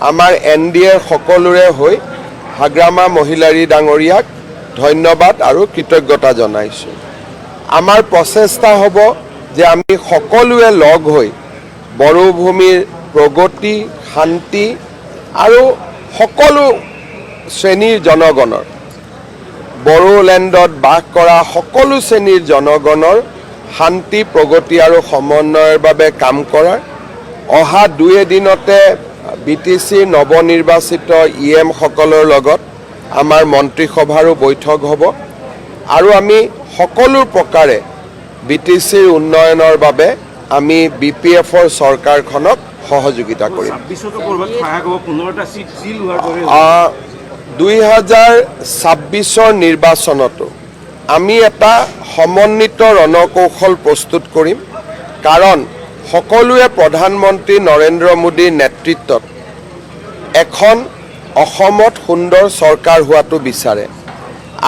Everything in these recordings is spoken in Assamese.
আমাৰ NDAৰ সকলোৰে হৈ হাগ্ৰামা মহিলাৰী ডাঙৰীয়াক ধন্যবাদ আৰু কৃতজ্ঞতা জনাইছোঁ। আমাৰ প্ৰচেষ্টা হ'ব যে আমি সকলোৱে লগ হৈ বড়োভূমিৰ প্ৰগতি, শান্তি আৰু সকলো শ্ৰেণীৰ জনগণৰ বড়োলেণ্ডত বাস কৰা সকলো শ্ৰেণীৰ জনগণৰ শান্তি, প্ৰগতি আৰু সমন্বয়ৰ বাবে কাম কৰাৰ অহা 2 এদিনতে BTC নৱনিৰ্বাচিত EM সকলৰ লগত আমাৰ মন্ত্ৰীসভাৰো বৈঠক হ'ব আৰু আমি সকলো প্ৰকাৰে BTCৰ উন্নয়নৰ বাবে আমি BPFৰ চৰকাৰখনক সহযোগিতা কৰিম। 2026 নিৰ্বাচনতো আমি এটা সমন্বিত ৰণকৌশল প্ৰস্তুত কৰিম, কাৰণ সকলোৱে প্ৰধানমন্ত্ৰী নৰেন্দ্ৰ মোদীৰ নেতৃত্বত এখন অসমত সুন্দৰ চৰকাৰ হোৱাটো বিচাৰে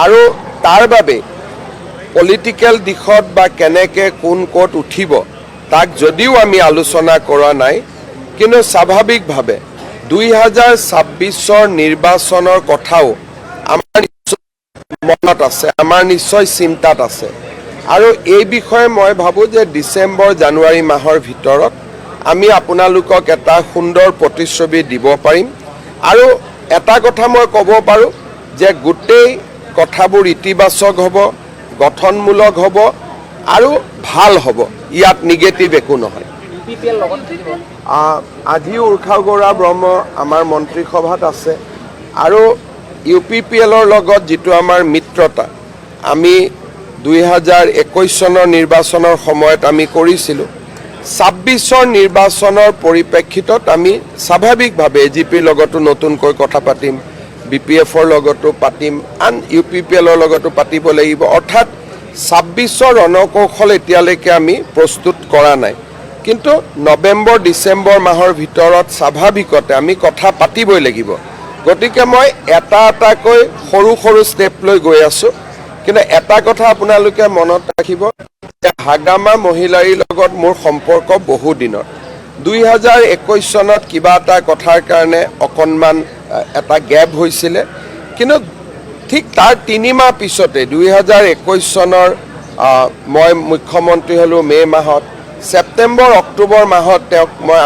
আৰু তাৰ বাবে পলিটিকেল দিশত বা কেনেকৈ কোন ক'ত উঠিব তাক যদিও আমি আলোচনা কৰা নাই, কিন্তু স্বাভাৱিকভাৱে 2026 নিৰ্বাচনৰ কথাও আমাৰ মনত আছে, আমাৰ নিশ্চয় চিন্তাত আছে আৰু এই বিষয়ে মই ভাবোঁ যে ডিচেম্বৰ জানুৱাৰী মাহৰ ভিতৰত আমি আপোনালোকক এটা সুন্দৰ প্ৰতিচ্ছবি দিব পাৰিম আৰু এটা কথা মই ক'ব পাৰোঁ যে গোটেই কথাবোৰ ইতিবাচক হ'ব, গঠনমূলক হ'ব আৰু ভাল হ'ব, ইয়াত নিগেটিভ একো নহয়। আজিও উৰ্খাগৌৰা ব্ৰহ্ম আমাৰ মন্ত্ৰীসভাত আছে আৰু UPPLৰ লগত যিটো আমাৰ মিত্ৰতা আমি 2021 চনৰ নিৰ্বাচনৰ সময়ত আমি কৰিছিলোঁ, 26 নিৰ্বাচনৰ পৰিপ্ৰেক্ষিতত আমি স্বাভাৱিকভাৱে AGPৰ লগতো নতুনকৈ কথা পাতিম, BPFৰ লগতো পাতিম, আন UPPLৰ লগতো পাতিব লাগিব। অৰ্থাৎ 26 ৰণকৌশল এতিয়ালৈকে আমি প্ৰস্তুত কৰা নাই, কিন্তু নৱেম্বৰ ডিচেম্বৰ মাহৰ ভিতৰত স্বাভাৱিকতে আমি কথা পাতিবই লাগিব। গতিকে মই এটা এটাকৈ সৰু সৰু ষ্টেপ লৈ গৈ আছোঁ, কিন্তু এটা কথা আপোনালোকে মনত ৰাখিব যে হাগ্ৰামা মহিলাৰীৰ লগত মোৰ সম্পৰ্ক বহু দিনৰ। 2021 চনত কিবা এটা কথাৰ কাৰণে অকণমান এটা গেপ হৈছিলে, কিন্তু ঠিক তাৰ 3 মাহ পিছতে 2021 চনৰ মই মুখ্যমন্ত্ৰী হ'লোঁ মে' মাহত, ছেপ্টেম্বৰ অক্টোবৰ মাহত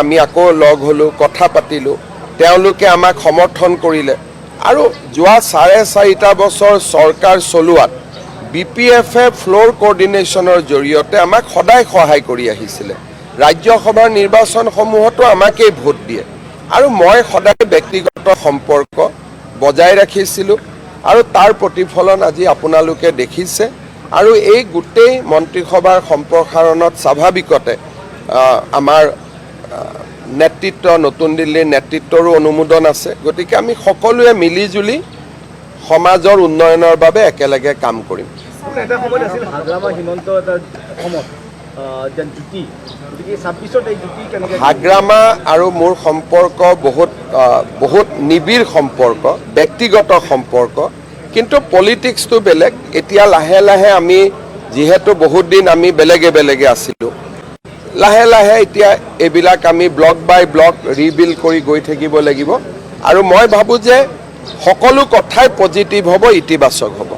আমি আকৌ লগ হ'লোঁ, কথা পাতিলোঁ, তেওঁলোকে আমাক সমৰ্থন কৰিলে আৰু যোৱা 4.5 বছৰ চৰকাৰ চলোৱাত BPFে ফ্ল'ৰ কোঅৰ্ডিনেশ্যনৰ জৰিয়তে আমাক সদায় সহায় কৰি আহিছিলে। ৰাজ্যসভাৰ নিৰ্বাচনসমূহতো আমাকেই ভোট দিয়ে আৰু মই সদায় ব্যক্তিগত সম্পৰ্ক বজাই ৰাখিছিলোঁ আৰু তাৰ প্ৰতিফলন আজি আপোনালোকে দেখিছে আৰু এই গোটেই মন্ত্ৰীসভাৰ সম্প্ৰসাৰণত স্বাভাৱিকতে আমাৰ নেতৃত্ব, নতুন দিল্লীৰ নেতৃত্বৰো অনুমোদন আছে। গতিকে আমি সকলোৱে মিলিজুলি সমাজৰ উন্নয়নৰ বাবে একেলগে কাম কৰিম। হাগ্ৰামা আৰু মোৰ সম্পৰ্ক বহুত নিবিড় সম্পৰ্ক, ব্যক্তিগত সম্পৰ্ক, কিন্তু পলিটিক্সটো বেলেগ। এতিয়া লাহে লাহে আমি যিহেতু বহুত দিন আমি বেলেগে বেলেগে আছিলোঁ, লাহে লাহে এতিয়া এইবিলাক আমি ব্লক বাই ব্লক ৰিবিল্ড কৰি গৈ থাকিব লাগিব আৰু মই ভাবোঁ যে সকলো কথাই পজিটিভ হ'ব, ইতিবাচক হ'ব।